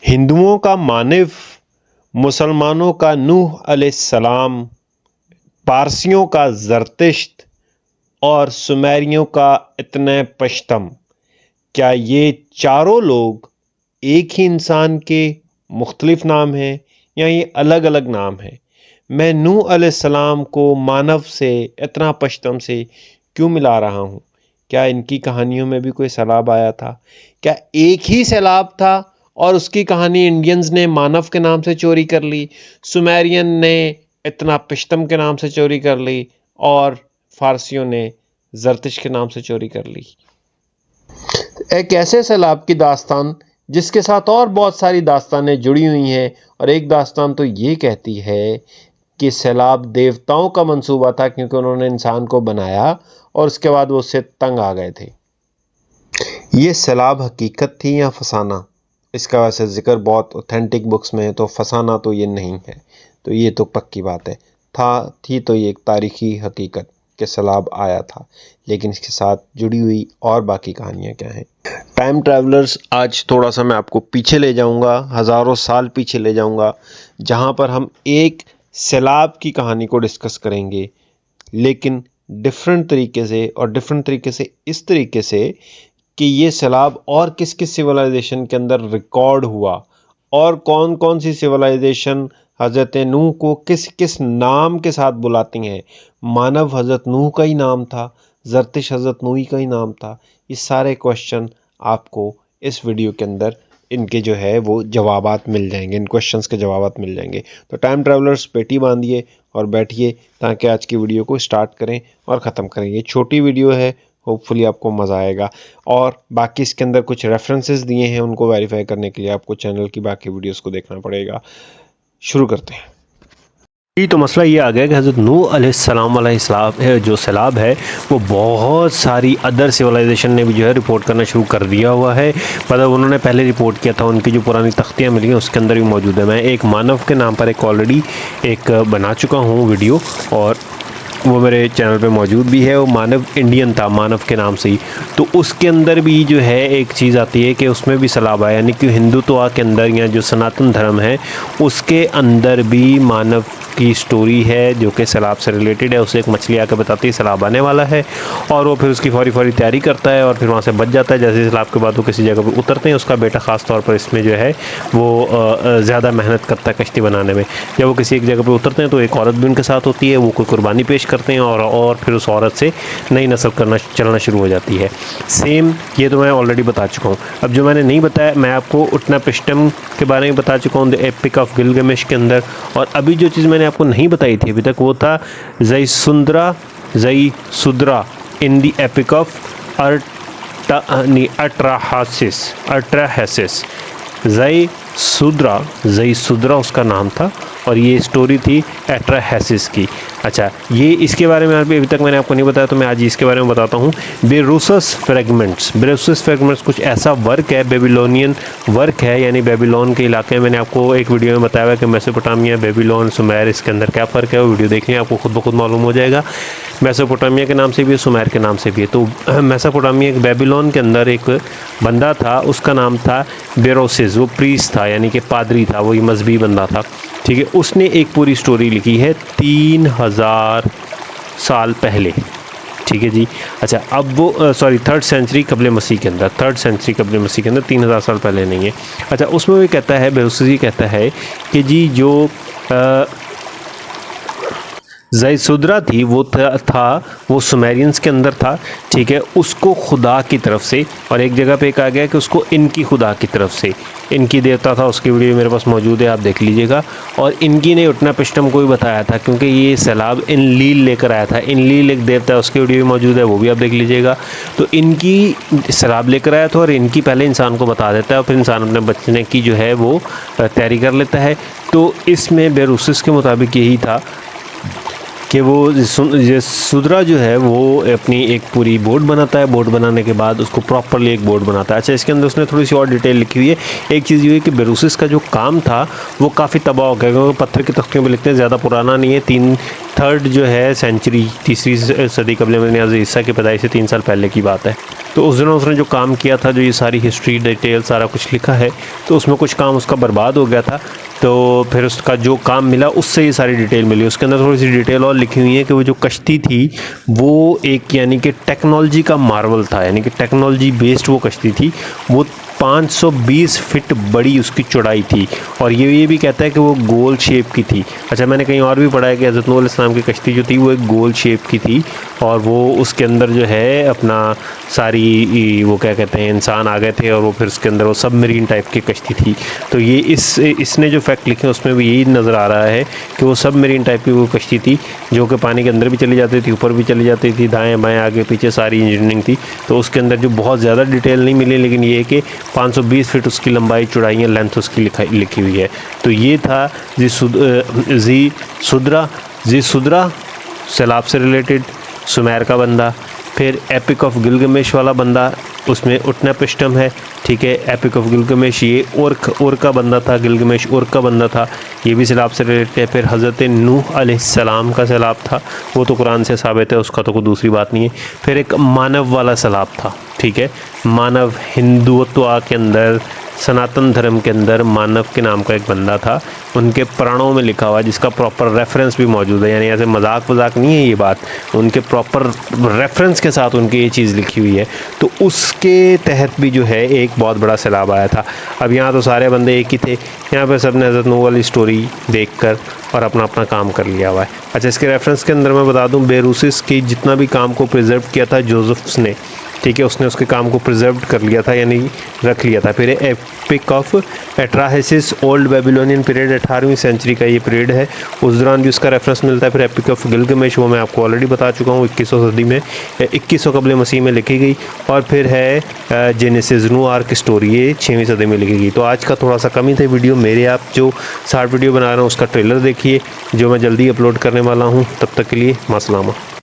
हिंदुओं का मानव, मुसलमानों का नूह अलैहिस्सलाम, पारसियों का ज़रतुश्त और सुमेरियों का इत्ने पश्तम। क्या ये चारों लोग एक ही इंसान के मुख्तलिफ नाम हैं या ये अलग अलग नाम हैं? मैं नूह अलैहिस्सलाम को मानव से, इतना पश्तम से क्यों मिला रहा हूँ? क्या इनकी कहानियों में भी कोई सैलाब आया था? क्या एक ही सैलाब था और उसकी कहानी इंडियंस ने मानव के नाम से चोरी कर ली, सुमेरियन ने इतना पश्तम के नाम से चोरी कर ली और फारसियों ने ज़रतुश के नाम से चोरी कर ली? एक ऐसे सैलाब की दास्तान जिसके साथ और बहुत सारी दास्तानें जुड़ी हुई हैं, और एक दास्तान तो ये कहती है कि सैलाब देवताओं का मंसूबा था क्योंकि उन्होंने इंसान को बनाया और उसके बाद वो उससे तंग आ गए थे। ये सैलाब हकीकत थी या फसाना? इसका वैसे जिक्र बहुत ऑथेंटिक बुक्स में है, तो फसाना तो ये नहीं है, तो ये तो पक्की बात है। थी तो ये एक तारीखी हकीकत कि सैलाब आया था, लेकिन इसके साथ जुड़ी हुई और बाकी कहानियाँ क्या हैं? टाइम ट्रैवलर्स, आज थोड़ा सा मैं आपको पीछे ले जाऊंगा, हज़ारों साल पीछे ले जाऊंगा, जहां पर हम एक सैलाब की कहानी को डिस्कस करेंगे, लेकिन डिफरेंट तरीके से, और डिफरेंट तरीके से इस तरीके से कि ये सैलाब और किस किस सिविलाइजेशन के अंदर रिकॉर्ड हुआ और कौन कौन सी सिविलाइजेशन हज़रत नूह को किस किस नाम के साथ बुलाती हैं। मानव हज़रत नूह का ही नाम था, ज़रतुश हज़रत नूह का ही नाम था। ये सारे क्वेश्चन आपको इस वीडियो के अंदर इनके जो है वो जवाबात मिल जाएंगे, इन क्वेश्चंस के जवाबात मिल जाएंगे। तो टाइम ट्रैवलर्स, पेटी बांधिए और बैठिए ताकि आज की वीडियो को स्टार्ट करें और ख़त्म करें। ये छोटी वीडियो है, होपफुली आपको मज़ा आएगा। और बाकी इसके अंदर कुछ रेफरेंसेस दिए हैं, उनको वेरीफाई करने के लिए आपको चैनल की बाकी वीडियोस को देखना पड़ेगा। शुरू करते हैं जी। तो मसला ये आ गया कि हज़रत नूह अलैहिस्सलाम वाला जो सैलाब है वो बहुत सारी अदर सिविलाइजेशन ने भी जो है रिपोर्ट करना शुरू कर दिया हुआ है। मतलब उन्होंने पहले रिपोर्ट किया था, उनकी जो पुरानी तख्तियाँ मिली हैं उसके अंदर भी मौजूद है। मैं एक मानव के नाम पर एक ऑलरेडी एक बना चुका हूँ वीडियो, और वो मेरे चैनल पे मौजूद भी है। वो मानव इंडियन था, मानव के नाम से ही। तो उसके अंदर भी जो है एक चीज़ आती है कि उसमें भी सैलाब आया, यानी कि हिंदुत्व के अंदर या जो सनातन धर्म है उसके अंदर भी मानव की स्टोरी है जो कि सैलाब से रिलेटेड है। उसे एक मछली आकर बताती है सैलाब आने वाला है, और वो फिर उसकी फौरी फौरी तैयारी करता है और फिर वहाँ से बच जाता है। जैसे सैलाब के बाद वो किसी जगह पर उतरते हैं, उसका बेटा ख़ास तौर पर इसमें जो है वो ज़्यादा मेहनत करता है कश्ती बनाने में। जब वो किसी एक जगह पर उतरते हैं तो एक औरत भी उनके साथ होती है, वो कोई कुर्बानी पेश करते हैं और फिर उस औरत से नई नस्ल चलना शुरू हो जाती है। सेम ये तो मैं ऑलरेडी बता चुका हूँ। अब जो मैंने नहीं बताया, मैं आपको उटनापिष्टम के बारे में बता चुका हूँ द एपिक ऑफ गिलगमेश के अंदर। और अभी जो चीज़ मैंने आपको नहीं बताई थी अभी तक, वो था ज़ईसुद्रा इन द एपिक ऑफ अट्राहासिस। ज़ईसुद्रा उसका नाम था, और ये स्टोरी थी अट्राहासिस की। अच्छा, ये इसके बारे में अभी तक मैंने आपको नहीं बताया, तो मैं आज इसके बारे में बताता हूँ। बेरूसस फ्रेगमेंट्स कुछ ऐसा वर्क है, बेबीलोनियन वर्क है, यानी बेबीलोन के इलाके में। मैंने आपको एक वीडियो में बताया कि मेसोपोटामिया, बेबीलोन, सुमेर, इसके अंदर क्या फ़र्क है, वो वीडियो देखनी है, आपको खुद ब खुद मालूम हो जाएगा। मेसोपोटामिया के नाम से भी है, सुमेर के नाम से भी है। तो मेसोपोटामिया, बेबीलोन के अंदर एक बंदा था, उसका नाम था बेरोसिस। वो प्रीस्ट था, यानी कि पादरी था, वो मजहबी बंदा था, ठीक है। उसने एक पूरी स्टोरी लिखी है 3000 साल पहले, ठीक है जी। अच्छा, अब वो 3rd सेंचुरी कबल मसीह के अंदर, 3rd सेंचुरी कबल मसीह के अंदर, 3000 साल पहले नहीं है। अच्छा, उसमें वो कहता है, बेरोसिस कहता है कि जी जो ज़ईसुद्रा थी वो वो सुमेरियंस के अंदर था, ठीक है। उसको खुदा की तरफ से, और एक जगह पे कहा गया कि उसको इनकी खुदा की तरफ से, इनकी देवता था, उसकी वीडियो मेरे पास मौजूद है, आप देख लीजिएगा। और इनकी ने उटनापिष्टम को भी बताया था, क्योंकि ये सैलाब इनलील लेकर आया था। इनलील एक देवता है, उसकी वीडियो भी मौजूद है, वो भी आप देख लीजिएगा। तो इनकी सैलाब लेकर आया था, और इनकी पहले इंसान को बता देता है, और फिर इंसान अपने बचने की जो है वो तैयारी कर लेता है। तो इसमें बेरूसिस के मुताबिक यही था कि वो सुद्रा जो है वो अपनी एक पूरी बोर्ड बनाता है। बोर्ड बनाने के बाद उसको प्रॉपरली एक बोर्ड बनाता है। अच्छा, इसके अंदर उसने थोड़ी सी और डिटेल लिखी हुई है। एक चीज़ ये है कि बेरूसिस का जो काम था वो काफ़ी तबाह हो गया, क्योंकि पत्थर की तख्तियों पर लिखते हैं, ज़्यादा पुराना नहीं है, थर्ड जो है सेंचुरी, तीसरी सदी कबल मदीना ईसा की पैदाइश से 3 साल पहले की बात है। तो उस दिनों उसने जो काम किया था, जो ये सारी हिस्ट्री डिटेल सारा कुछ लिखा है, तो उसमें कुछ काम उसका बर्बाद हो गया था। तो फिर उसका जो काम मिला उससे ये सारी डिटेल मिली। उसके अंदर थोड़ी सी डिटेल और लिखी हुई है कि वो जो कश्ती थी वो एक यानी कि टेक्नोलॉजी का मार्वल था, यानी कि टेक्नोलॉजी बेस्ड वो कश्ती थी। वो 520 फीट बड़ी उसकी चौड़ाई थी और ये भी कहता है कि वो गोल शेप की थी। अच्छा, मैंने कहीं और भी पढ़ा है कि हज़रत नूह अलैहिस्सलाम की कश्ती जो थी वो एक गोल शेप की थी और वो उसके अंदर जो है अपना सारी वो क्या कहते हैं इंसान आ गए थे और वो फिर उसके अंदर वो सबमरीन टाइप की कश्ती थी। तो ये इसने जो फैक्ट लिखे उसमें भी यही नज़र आ रहा है कि वो सबमरीन टाइप की वो कश्ती थी जो कि पानी के अंदर भी चली जाती थी, ऊपर भी चली जाती थी, दाएँ बाएँ आगे पीछे सारी इंजीनियरिंग थी। तो उसके अंदर जो बहुत ज़्यादा डिटेल नहीं मिली, लेकिन ये है कि 520 फीट उसकी लंबाई चौड़ाई लेंथ उसकी लिखी हुई है। तो ये था जी सुदरा सैलाब से रिलेटेड, सुमेर का बंदा। फिर एपिक ऑफ गिलगमेश वाला बंदा, उसमें उटनापिष्टम है, ठीक है। एपिक ऑफ गिलगमेश ये उर का बंदा था, गिलगमेश उर का बंदा था, ये भी सैलाब से रिलेटेड है। फिर हज़रत नूह अलैहिस्सलाम का सैलाब था, वो तो कुरान से साबित है, उसका तो कोई दूसरी बात नहीं है। फिर एक मानव वाला सैलाब था, ठीक है। मानव हिंदुत्व के अंदर, सनातन धर्म के अंदर मानव के नाम का एक बंदा था, उनके पुराणों में लिखा हुआ, जिसका प्रॉपर रेफरेंस भी मौजूद है, यानी ऐसे मजाक वजाक नहीं है ये बात, उनके प्रॉपर रेफरेंस के साथ उनकी ये चीज़ लिखी हुई है। तो उसके तहत भी जो है एक बहुत बड़ा सैलाब आया था। अब यहाँ तो सारे बंदे एक ही थे, यहाँ पर सब ने हज़रत नूह वाली स्टोरी देखकर और अपना अपना काम कर लिया हुआ है। अच्छा, इसके रेफरेंस के अंदर मैं बता दूँ, बेरूसिस की जितना भी काम को प्रिजर्व किया था जोसेफ्स ने, ठीक है, उसने उसके काम को प्रिजर्व कर लिया था, यानी रख लिया था। फिर epic of Atrahasis old Babylonian period, 18वीं सेंचुरी का ये पीरियड है, उस दौरान भी उसका रेफरेंस मिलता है। फिर एपिक ऑफ गिलगमेश, वो मैं आपको ऑलरेडी बता चुका हूँ, 2100 सदी में 2100 कबल मसीह में लिखी गई। और फिर है जेनेसिस नूह आर्क स्टोरी, ये 6वीं सदी में लिखी गई। तो आज का थोड़ा सा कम ही था वीडियो मेरे, आप जो शॉर्ट वीडियो बना रहा हूँ उसका ट्रेलर देखिए, जो मैं जल्दी अपलोड करने वाला हूँ। तब तक के लिए मासलामा।